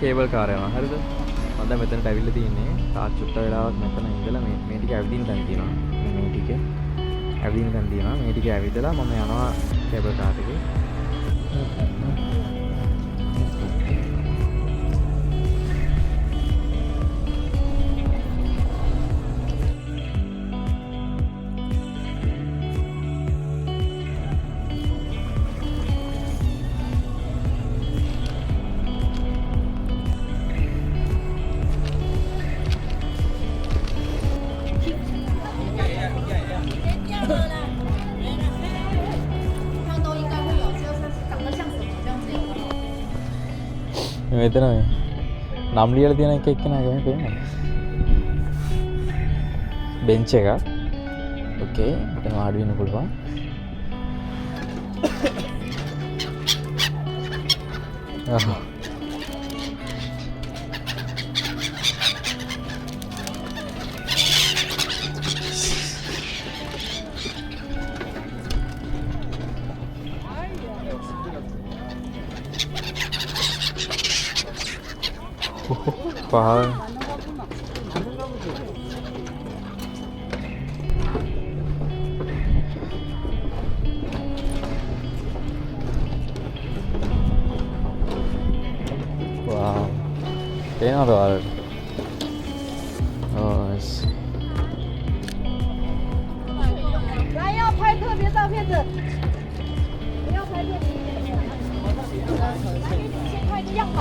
Cable car යනවා. හරිද? මම දැන් මෙතනට ඇවිල්ලා තියෙන්නේ. තාත් චුට්ට වෙලාවක් මෙතන ඉඳලා මේ ටික ඇවිදින්න තැන තියෙනවා. මේ ටික ඇවිදින්න තැන තියෙනවා. මේ ටික ඇවිදලා මම යනවා කේබල් කාර් එකේ. මෙතන නම් ලියලා තියෙන එක එක්කෙනාගේ පේන්නේ. බෙන්ච් එක. ඕකේ. මෙතන වාඩි වෙන්න පුළුවන්. ආහ්. Wow. Wow. Kayaknya tuh ada. Oh, 来要拍特别照片的，不要拍特别。来给你先拍个样板。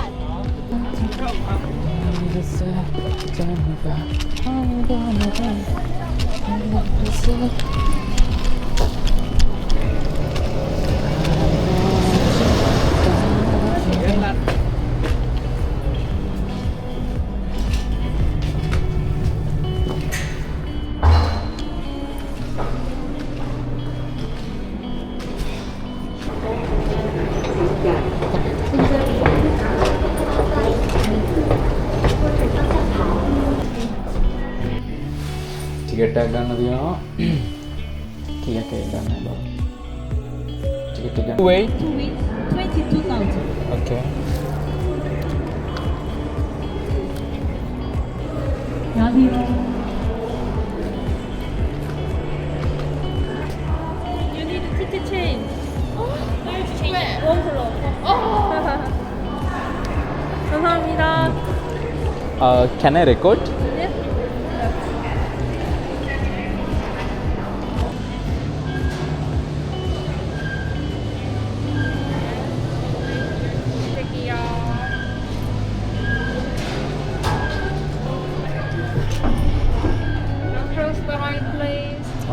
ticket එකක් ගන්න තියෙනවා. කීයක් ඒ ගන්න බෑ. ටිකට් එක ගන්න. Wait. 22,000. Okay. 안녕하세요. You need a ticket change. Where to change? One floor. 감사합니다. Can I record? 네.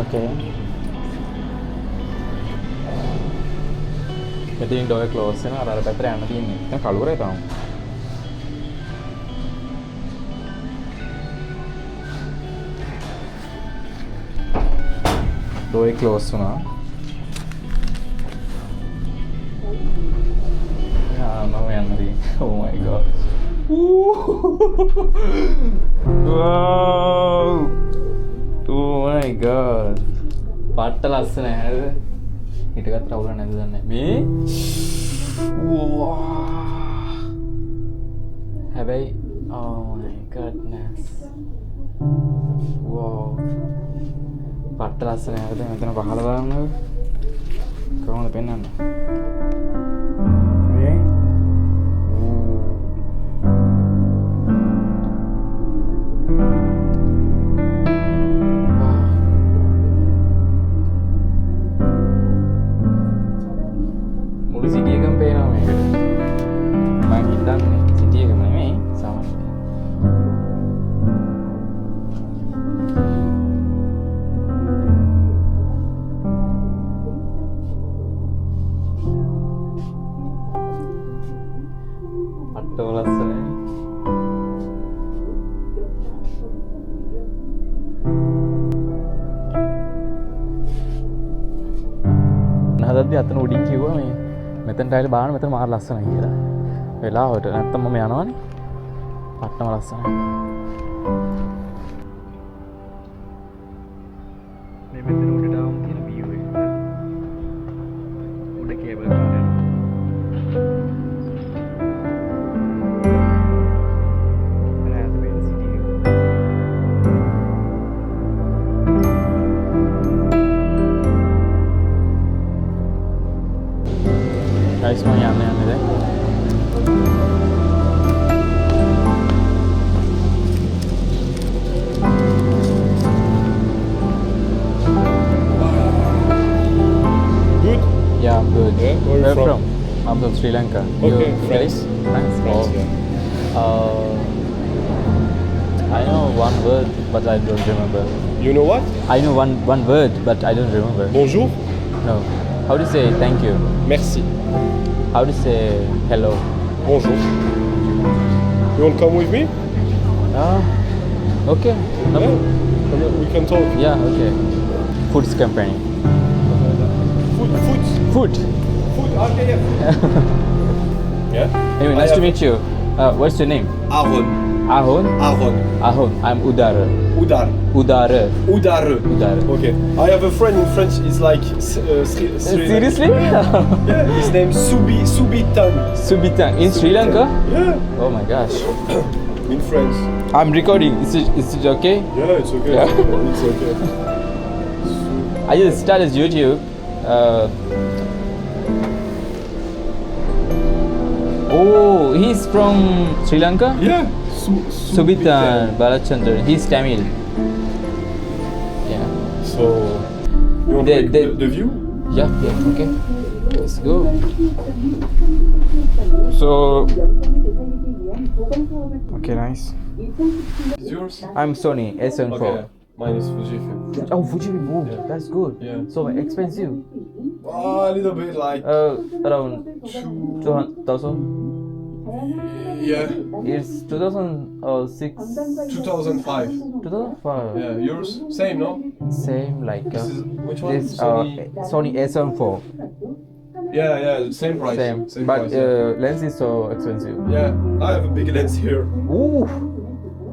Okay. මෙතනින් ඩෝර් ක්ලෝස් වෙනවා. අර පැත්තට යන්න තියෙන්නේ. දැන් කළුවරේ තාම. ඩෝර් ක්ලෝස් වුණා. මම යන්න තියෙන්නේ. Oh my god. Wow. Oh my god. පාට්ට ලස්සන නේද? හිටගත් රවුල නැද්ද දන්නේ මේ? හැබැයි oh my goodness. wow. පාට්ට ලස්සන නේද? මෙතන පහළ බලන්නකෝ. කොහොමද පෙන්වන්නේ? මේ හදද්දි අතන උඩින් කිව්වා මේ මෙතනට ආවිල්ලා බලන්න මෙතන මාර ලස්සනයි කියලා. වෙලාවට නැත්තම් මම යනවනේ. පට්ටම ලස්සනයි. මේ මෙතන උඩට ආවම තියෙන view එක. උඩ කේබල් කාර් යනවා. Sri Lanka. Okay, You France. France. France, Oh. yeah. I know one word, but I don't remember. You know what? I know one word, but I don't remember. Bonjour. No. How to say thank you? Merci. How to say hello? Bonjour. You want to come with me? Okay. No. Yeah. Come here, we can talk. Yeah. Okay. Food's company. Food. Food. Okay, yeah. Yeah. Anyway, nice to meet you. What's your name? Aaron. Ahon. Aaron. I'm Udara. Udar. Udara. Udare. Udara. Okay. I have a friend in French. He's like Seriously? Yeah. His name Subitan. Subitan in Sri Lanka? Yeah. Oh my gosh. In French. I'm recording. Is it okay? Yeah, it's okay. Yeah. It's okay. I just started YouTube. Oh, he's from Sri Lanka? Yeah. Subitan Balachandran. He's Tamil. Yeah. So, you want The- to the- the view? Yeah, okay. Let's go. So. Okay, nice. Is yours? I'm Sony S74. Okay. Mine is Fujifilm. Oh, Fujifilm. Oh, Yeah. that's good. Yeah. So expensive. A little bit like Around 2,000. yeah, It's 2006. 2005. 2005. Yeah, yours same, no? Same like This is which one? this Sony. Sony A74. Yeah, same price. Same. But price. lens is so expensive. Yeah, I have a big lens here. Ooh.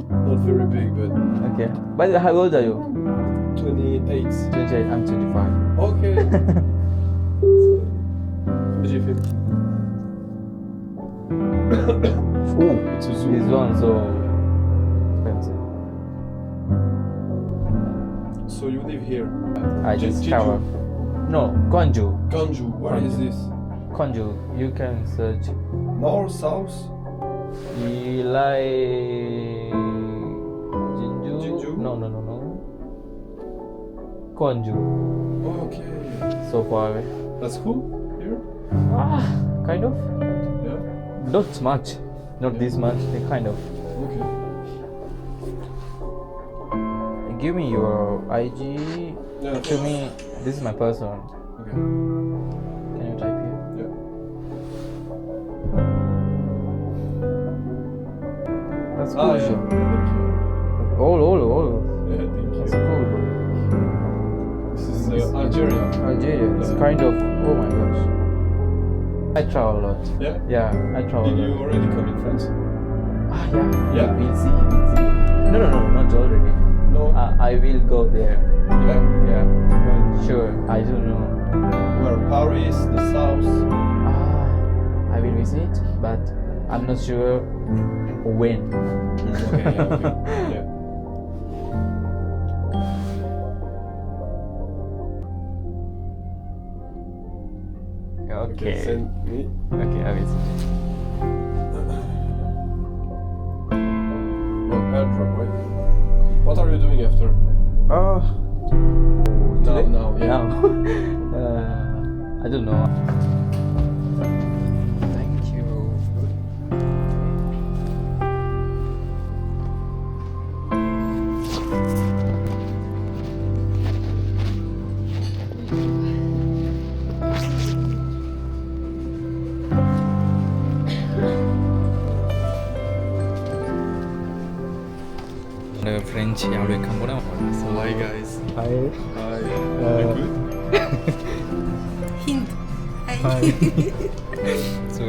Not very big, but Okay. But how old are you? 28. 28. I'm 25. Okay. Fujifilm. Ooh. It's a zoom. This one so expensive. So you live here? I just Jeju. cover. No, Gwangju. Ganju. Where is this? Gwangju. You can search. North, south? Like Jinju. Jinju? No. Gwangju. Okay. So far away. That's cool. Here? Kind of. Yeah. Not much. Not this much. Kind of. Okay. Give me your IG. Yeah. To me, this is my personal. Okay. Can you type here? Yeah. That's cool. Yeah. Sure. Thank you. All. Yeah, thank That's you. cool. This is Algeria. Algeria. It's kind of. Oh my gosh. I travel a lot. Yeah? Yeah, I travel. Did a you lot. already come in France? Yeah. Yeah? We'll see. No, not already. No. I will go there. Yeah? Yeah. When? Sure. I don't know. Where? Paris, the south? I will visit, but I'm not sure when. Okay, yeah, okay. Yeah. Okay. Send me. Okay, I will see. Oh, airdrop, right? What are you doing after? Now, yeah. Now. I don't know. Thank you. French යාළුවෙක් හම්බුණා. So hi guys. Hi. Hi. You good? Hint. Hi. So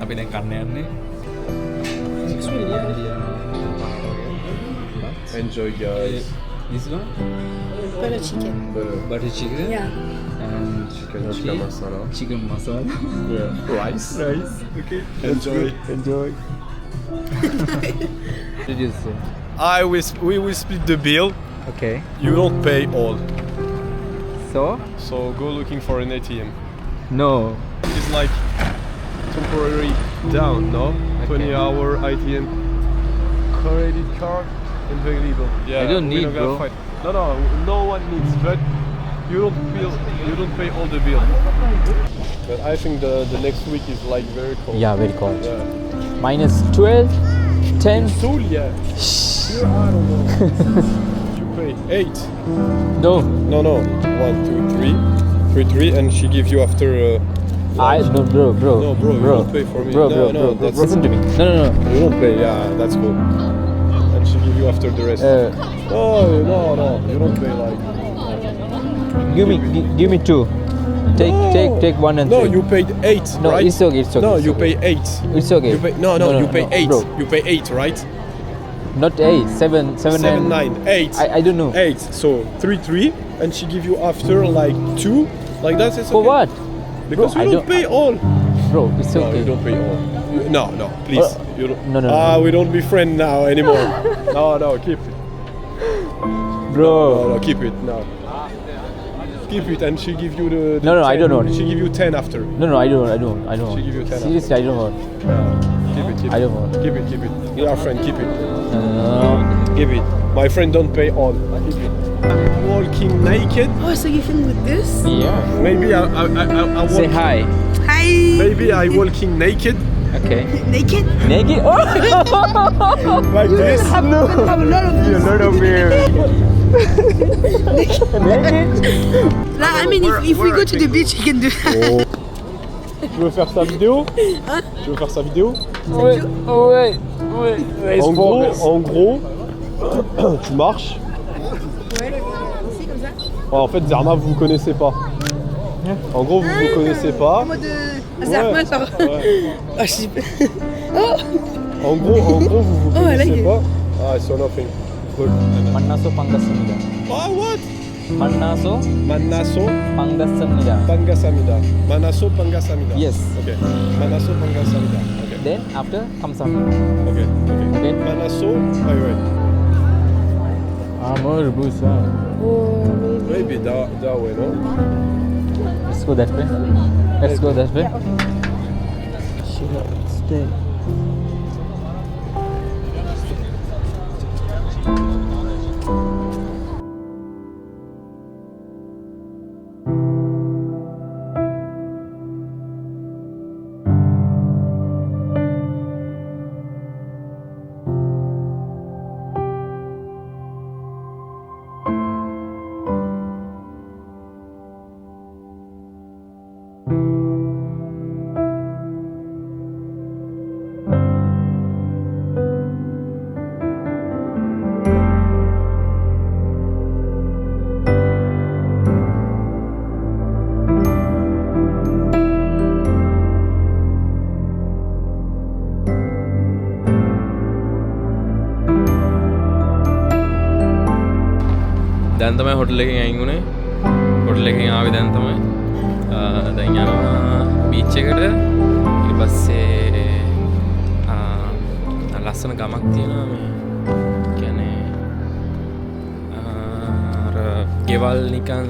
අපි දැන් කන්න යන්නේ. Enjoy guys. This one Butter chicken. butter chicken Yeah. and Chicken roti, tikka masala. chicken masala. Yeah. Rice. Okay. Enjoy. Enjoy. Did you say? We will split the bill. Okay. You don't pay all. So? So go looking for an ATM. No. It's like temporary down, no? Okay. 20-hour ATM. Credit card available. Yeah. I don't we're need, not gonna bro. fight. No, no one needs. But You don't pay all the bill. But I think the next week is like very cold. Yeah, very cold. Yeah. Minus 12, 10. Seoul, yeah. Here, I don't know. You pay 8. No. No. 1, 2, 3. 3, and she gives you after. No, bro. No, bro, you don't pay for me. Bro, No, that's- listen to me. No. You don't pay. Yeah, that's cool. And she give you after the rest. Oh no, you don't pay like. Give me 2. Take 1 and 3. No, you paid 8, No, right? it's okay. No, it's you okay. pay 8. It's okay. You pay, no, you pay 8. Bro, You pay 8, right? not 8, 7, 7, 9, 8. I don't know. 8. So 3, and she give you after like 2. Like that, it's For okay. what? Because Bro, you I don't pay all. Bro, it's No, okay. you don't pay all. No, please. You don't. No. We don't be friends now anymore. No, keep it. Bro. No, keep it. No. Keep it, and she give you the. No, I 10. don't want it. She give you 10 after. No, I don't. She give you 10 Seriously, I don't want. Keep it. I don't want. Keep it. You are friend. Keep it. No. Give it. My friend don't pay all. Keep it. Walking naked. Oh, so you film with this? Yeah. Maybe I Say walk, hi. Hi. maybe I walking naked Okay. Naked? Naked? Oh! like this. No. Have a lot of this. A lot of beer. Naked? Like, I mean, if we go to the beach, you can do that. Tu veux faire sa vidéo? Tu veux faire sa vidéo? Ouais. En gros, tu marches. Oh, en fait, Zerma, vous vous connaissez pas. En gros, vous vous connaissez pas. En mode Zerma, genre. Ouais. Ah, je sais pas. En gros, vous vous Oh, I like connaissez it. pas. Ah, so nothing. Look. Mannaso Pangasamida. Oh, what? Mannaso Manaso Pangasamida. Pangasamida. Manaso Pangasamida. Yes. Okay. Manaso Pangasamida. Okay. Then after Kamsamida. Okay. Okay. Manaso. Wait. Amor Busa. Maybe that way, no? Let's go that way. Let's go that way. Stay. දැන් තමයි hotel එකෙන් අයින් වුණේ. Hotel එකෙන් ආවේ දැන් තමයි. දැන් යනවා බීච් එකට. ඊට පස්සේ ලස්සන ගමක් තියෙනවා මේ. කියන්නේ අර ගෙවල් නිකන්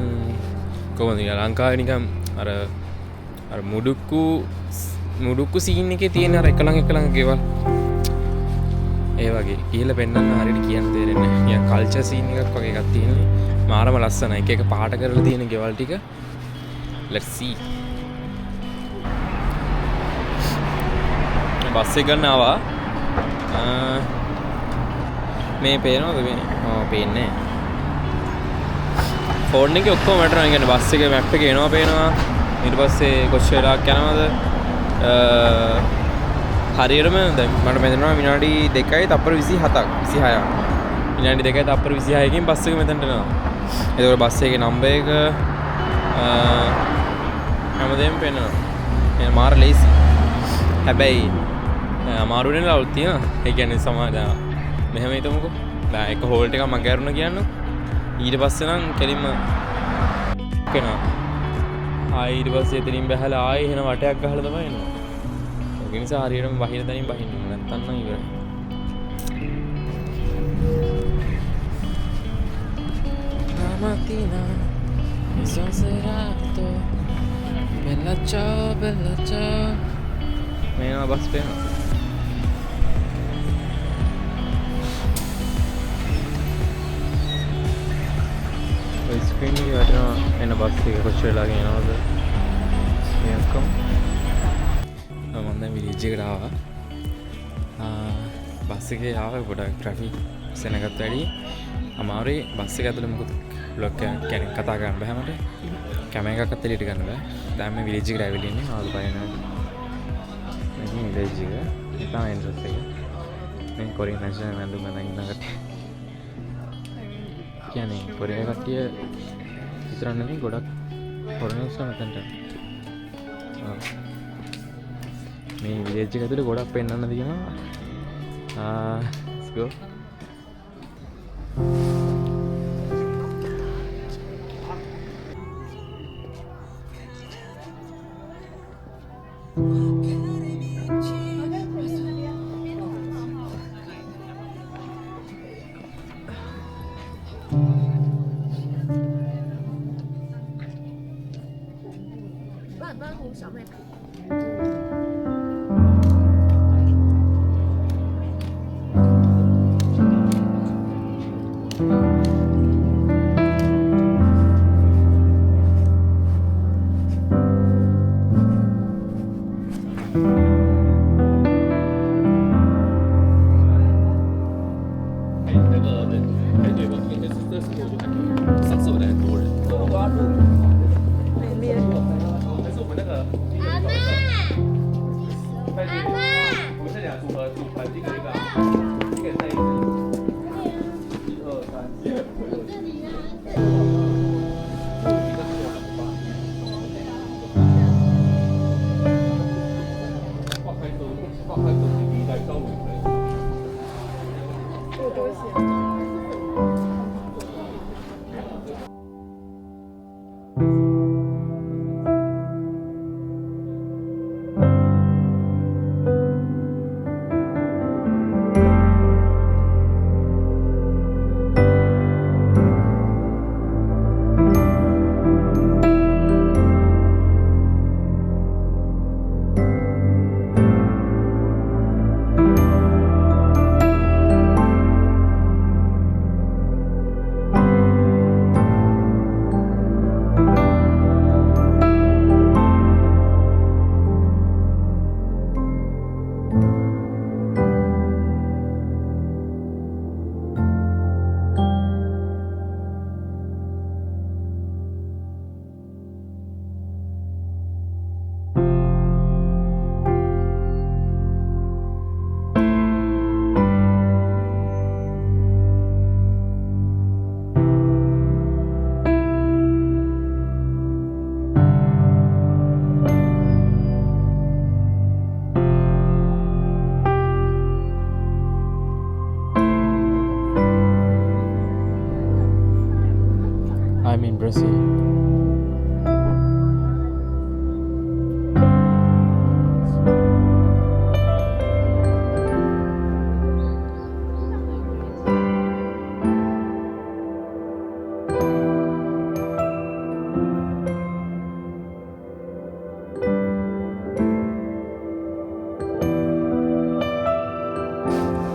කොහොමද ලංකාවේ නිකන් අර මුඩුක්කු සීන් එකේ තියෙන අර එක ළඟ ගෙවල්. ඒ වගේ ගිහලා පෙන්නන්න හරියට කියන්න තේරෙන්නේ නැහැ. නිකන් කල්චර් සීන් එකක් වගේ එකක් තියෙනවා. මාරම ලස්සනයි. එක පාට කරලා තියෙන ගෙවල් ටික. Let's see. බස් එක ගන්න ආවා. මේ පේනවද මේ? ඔව් පේන්නේ. ෆෝන් එකේ ඔක්කොම වැටෙනවා. ඒ කියන්නේ බස් එකේ මැප් එකේ එනවා පේනවා. ඊට පස්සේ කොච්චර වෙලාවක් යනවද? හරියටම දැන් මට මෙතනවා විනාඩි 2යි තප්පර 27ක් 26ක්. විනාඩි 2යි තප්පර 26කින් බස් එක මෙතනට එනවා. ඒකෝර බස් එකේ නම්බර් එක හැමදේම පේනවා. එන මාර ලේසි. හැබැයි අමාරු වෙන ලවුත් තියෙනවා. ඒ කියන්නේ සමහර මෙහෙම හිතමුකෝ. දැන් එක හෝල්ට් එකක් මම ගෑරුණා කියන්නකො. ඊට පස්සේ නම් කෙලින්ම කෙනා. ඊට පස්සේ එතනින් බහලා ආයෙ එන වටයක් ගහලා තමයි එනවා. ඒ නිසා හරියටම බහින තැනින් බහින්න ඕන නැත්තම් නම් ඉවරයි. Mattina mi sono serato bella ciao meno bus pena ඔය ස්ක්‍රීන් එකේ වටනවා එන බස් එක කොච්චර වෙලා ගෙනනවද කියන්නකෝ. මම දැන් විලේජ් එකට ආවා. බස් එකේ ආවා ගොඩක් ට්‍රැෆික් සෙනගත් වැඩි. අමාරුයි බස් එක ඇතුලේ මොකද බ්ලොක් කියන්නේ කතා කරන්න බෑ මට. කැමරා එකක් අතට ගන්න බෑ. දැන් මේ විලේජ් එකට ඇවිල්ලා ඉන්නේ ආවල් පයින්නවා. මේ විලේජ් එක තමයි එන්ට්‍රන්ස් එක. මේ කොරියන් නැෂනල් වැඳුම මම ඉන්නකට කියන්නේ කොරියන් කට්ටිය විතර නෙවෙයි ගොඩක් ෆොරිනර්ස් මෙතනට. මේ විලේජ් එක ඇතුලේ ගොඩක් පෙන්වන්න තියෙනවා. Let's go. I'm in Brazil.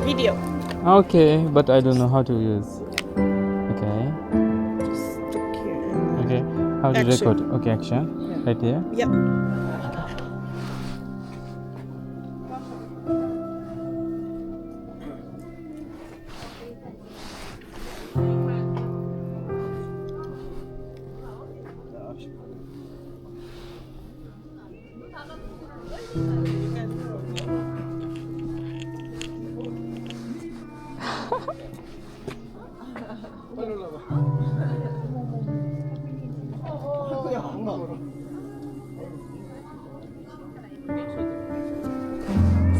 Video. Okay, but I don't know how to use. Okay. Just look here. Okay. How to Action. record? Okay, action. Right here. Yep.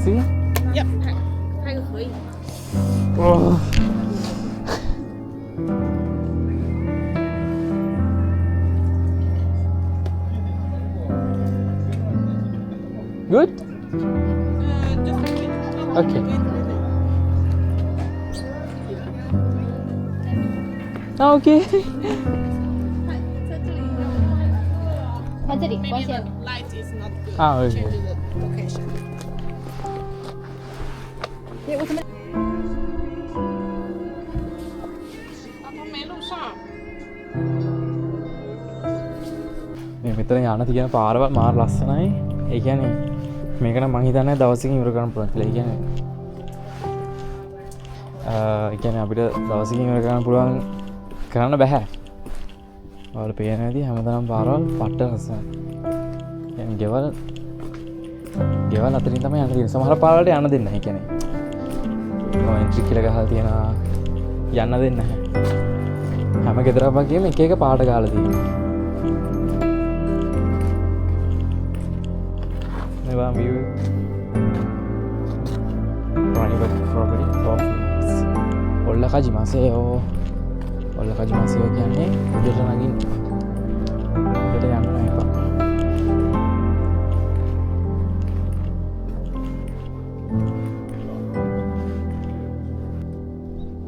See? Yep. 拍个合影。 Oh. Good? Okay. Okay. 看这里，光线。 Light is not good. Ah, okay. Change the location. 对，为什么？啊，他没录上。මෙතන යන තියෙන පාරවල් මාර ලස්සනයි. ඒ කියන්නේ මේක නම් මං හිතන්නේ දවසකින් ඉවර කරන්න පුළුවන් කියලා. ඒ කියන්නේ අපිට දවසකින් ඉවර කරන්න පුළුවන් කරන්න බෑ. ඔයාලට පේන විදිහ හැමදාම පාරවල් පට්ට ලස්සනයි. يعني ගෙවල් අතරින් තමයි යන්න තියෙන්නේ. සමහර පාරවලට යන්න දෙන්නේ නැහැ. කියන්නේ නෝ එන්ට්‍රි කියලා ගහලා තියෙනවා. යන්න දෙන්නේ නැහැ. හැම ගෙදරක් වගේම එක එක පාට ගහලා තියෙනවා. මේවා view private property office. ඔල්ලකජි මාසෙයෝ. ඔල්ලකජි මාසෙයෝ කියන්නේ උඩට නගින්න. උඩට යන්න නෑ එපා.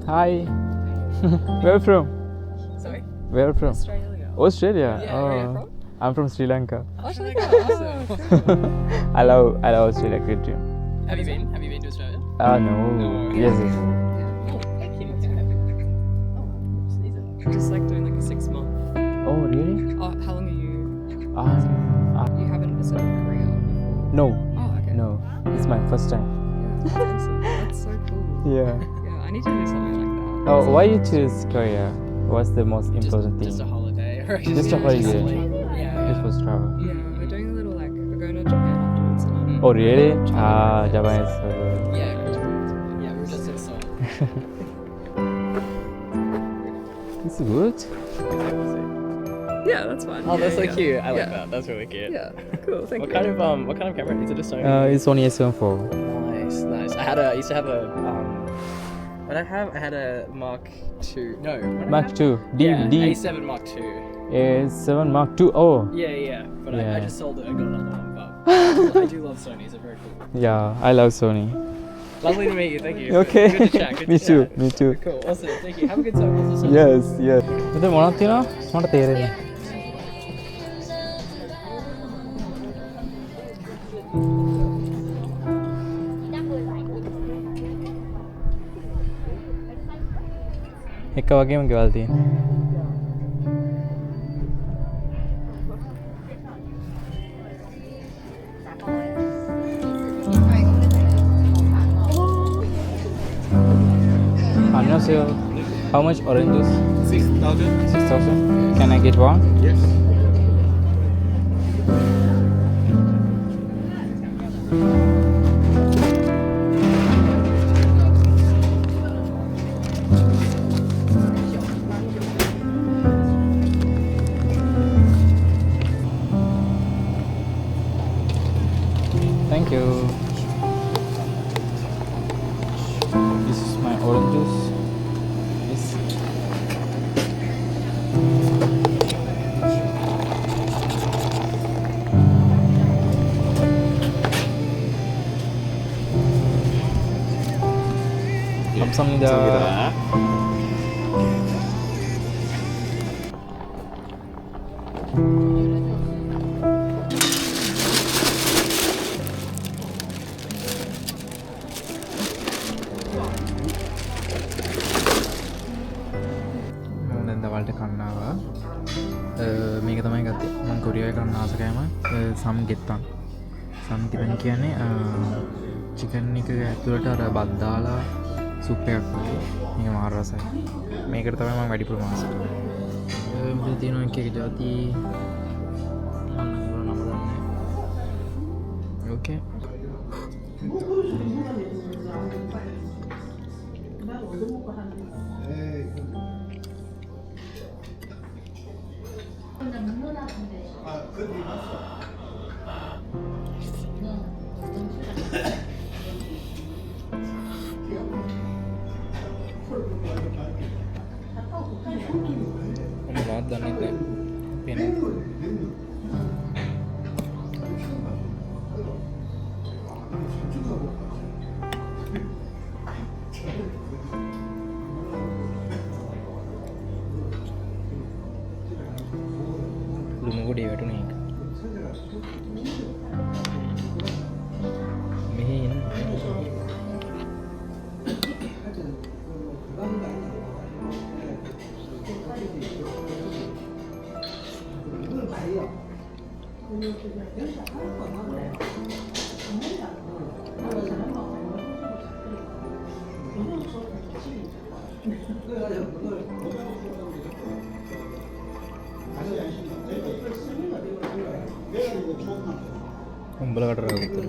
Hi. Where from? Sorry? Where from? Australia. Australia. Yeah, where are you Oh, from? I'm from Sri Lanka. Oh, Sri Lanka. Awesome. I love Australia. Great dream. Have you been to Australia? No. Yes. Just like doing like a 6 month. Oh, really? Oh, how long are you? You haven't visited Korea before? No. Oh, okay. No. It's my first time. Yeah, that's awesome. That's so cool. Yeah. Yeah, I need to do something like that. Oh, why you choose Korea? What's the most important thing? Just a holiday. Or Just a holiday. Yeah. Just for travel. Yeah, we're doing a little like we're going to Japan afterwards. And Oh, really? Japan is so good. yeah, we're just in Seoul. It's good. Yeah, that's fine. Oh, that's so yeah. cute. I like Yeah. that. That's really cute. Yeah, cool. Thank What you. kind of camera? Is it a Sony? It's only S7 Nice, nice. I used to have a what I had a Mark II. No. what did I Mark have? 2. Yeah, A7 Mark II. A7 Mark 2. Oh, Yeah. But I Yeah. just sold it. I got another one. But I do love Sony's. They're very cool. yeah. I love Sony. Lovely to meet you. Thank you. Okay. Good to chat. Good Me to too. chat. Me too. Cool. Awesome. Thank you. Have a good time. Also. Yes. මෙතන මොනවද තියෙනවා? මට තේරෙන්නේ. එක වගේම ගෙවල් තියෙනවා. 안녕하세요. How much orange juice? 6,000? 6,000. Can I get one? Yes. Thank you. This is my orange juice. Yes. 감사합니다. දැන් දවල්ට කන්නාවා මේක තමයි ගත්තේ මම කොරියාවේ කරන්න ආස කෑම සම් ගෙත්තන් සම් ගෙත්තන් කියන්නේ චිකන් එක ඇතුළට අර බත් දාලා සුප් එකක් වගේ මේක මාර රසයි මේකට තමයි මම වැඩිපුර මාස මෙතන තියෙනවා එක එක જાති මම නම දන්නේ ඕකේ මොනවද දන්නේ නැහැ පේන්නේ ලුණු ගොඩේ වැටුනේ ඒක මෙහි එන්න උඹලකට රාගුත්තර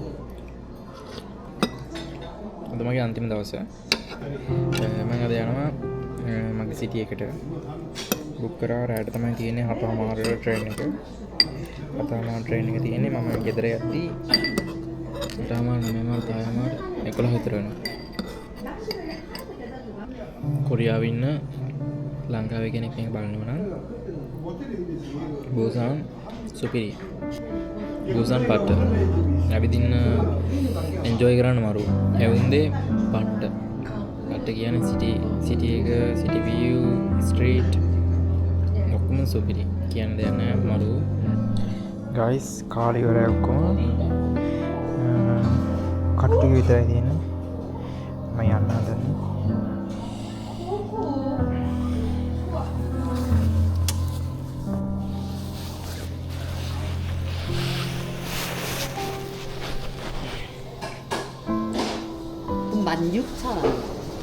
අද මගේ අන්තිම දවස මම අද යනවා මගේ සිටි එකට බුක් කරා රැට තමයි තියෙන්නේ 7:00 ට්‍රේන් එක 7:00 ට්‍රේන් එක තියෙන්නේ මම ගෙදර යද්දී 8:00 9:00 11 විතර වෙනවා කොරියාවේ ඉන්න ලංකාවේ කෙනෙක් මේක බලනවා නම් බුසාන් සුපිරි බුසාන් පට්ට ඇවිදින්න එන්ජොයි කරන්න මරු හැවුන්දේ පට්ට කියන්නේ සිටි එක සිටි view ස්ට්‍රීට් ඔක්කොම සුපිරි කියන්න දෙයක් නැහැ මරු ගයිස් කාලි ඉවරයි ඔක්කොම කටු ටික විතරයි තියෙන්නේ මම යන්න හදන්නේ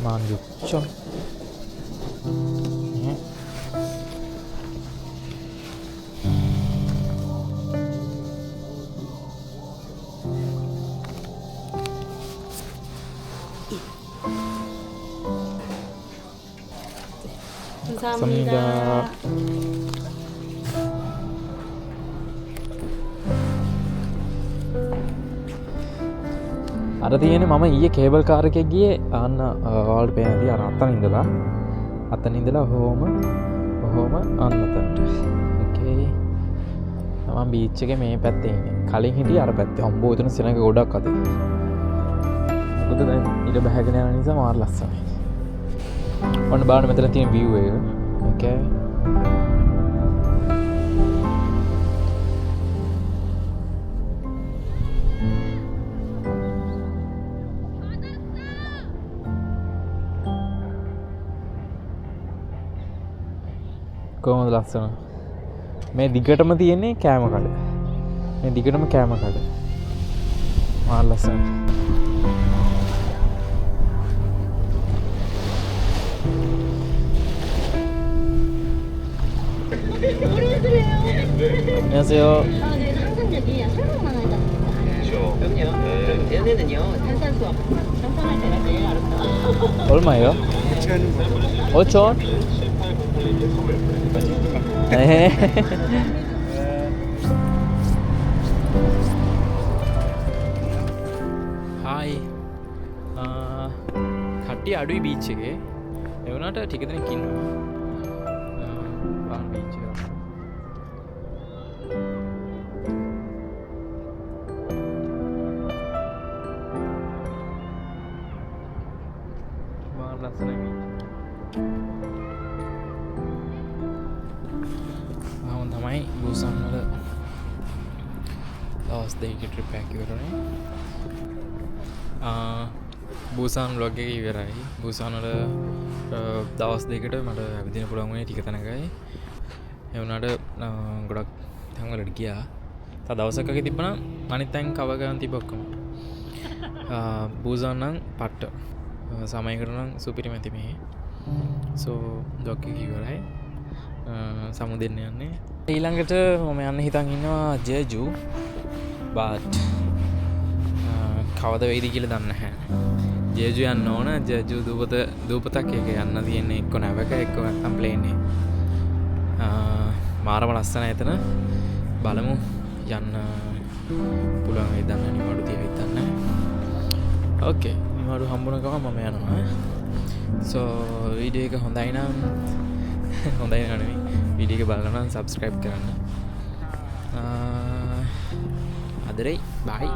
만육천 감사합니다. අර තියෙන්නේ මම ඊයේ කේබල් කාර් එකේ ගියේ අන්න ඔයාලට පේනදී අර අතන ඉඳලා ඔහොම අන්න අතනට. ඕකේ. මම බීච් එකේ මේ පැත්තේ ඉන්නේ. කලින් හිටියේ අර පැත්තේ. හම්බෝ උතන සෙනඟ ගොඩක් අද. මොකද දැන් ඊට බහගෙන යන නිසා මාර ලස්සනයි. ඔන්න බලන්න මෙතන තියෙන view එක. ඕකේ. කොහොමද ලස්සන මේ දිගටම තියෙන්නේ කෑම කඩ මේ දිගටම කෑම කඩ මාර ලස්සන 안녕하세요. 얼마예요? 5,000? හායි කට්ටිය අඩුයි බීච් එකේ ඒ වුණාට ටික දෙනෙක් ඉන්නවා බලන්න බීච් එක මාර ලස්සනයි බීච් තමයි බුසාන් වල දවස් දෙකක ට්‍රිප් එකක් ඉවරනේ බුසාන් vlog එක ඉවරයි බුසාන් වල දවස් දෙකකට මට ඇවිදින්න පුළුවන් වුණේ ටික තැනකයි ඒ වුණාට ගොඩක් තැන් වලට ගියා තව දවසක් වගේ තිබ්බනම් අනිත් තැන් කවර් කරන් තිබ්බ ඔක්කොම බුසාන් නම් පට්ට සමයකට නම් සුපිරි මැති මේ සෝ vlog එක ඉවරයි සමු දෙන්න යන්නේ ඊළඟට මම යන්න හිතන් ඉන්නවා ජෙජු බට් කවද වෙයිද කියලා දන්නේ නැහැ ජෙජු යන්න ඕන ජෙජු දූපතක් එක යන්න තියෙන්නේ එක්ක නැවක එක්ක නැත්නම් ප්ලේන් එක මාරම ලස්සනයි එතන බලමු යන්න පුළුවන් වෙයිද දන්නේ නිමාඩු තියවිත් දන්නේ ඕකේ නිමාඩු හම්බුන ගමන් මම යනවා සෝ වීඩියෝ එක හොඳයි නම් හොඳයි නෙවෙයි වීඩියෝ එක බලන්න නම් subscribe කරන්න අදරේ bye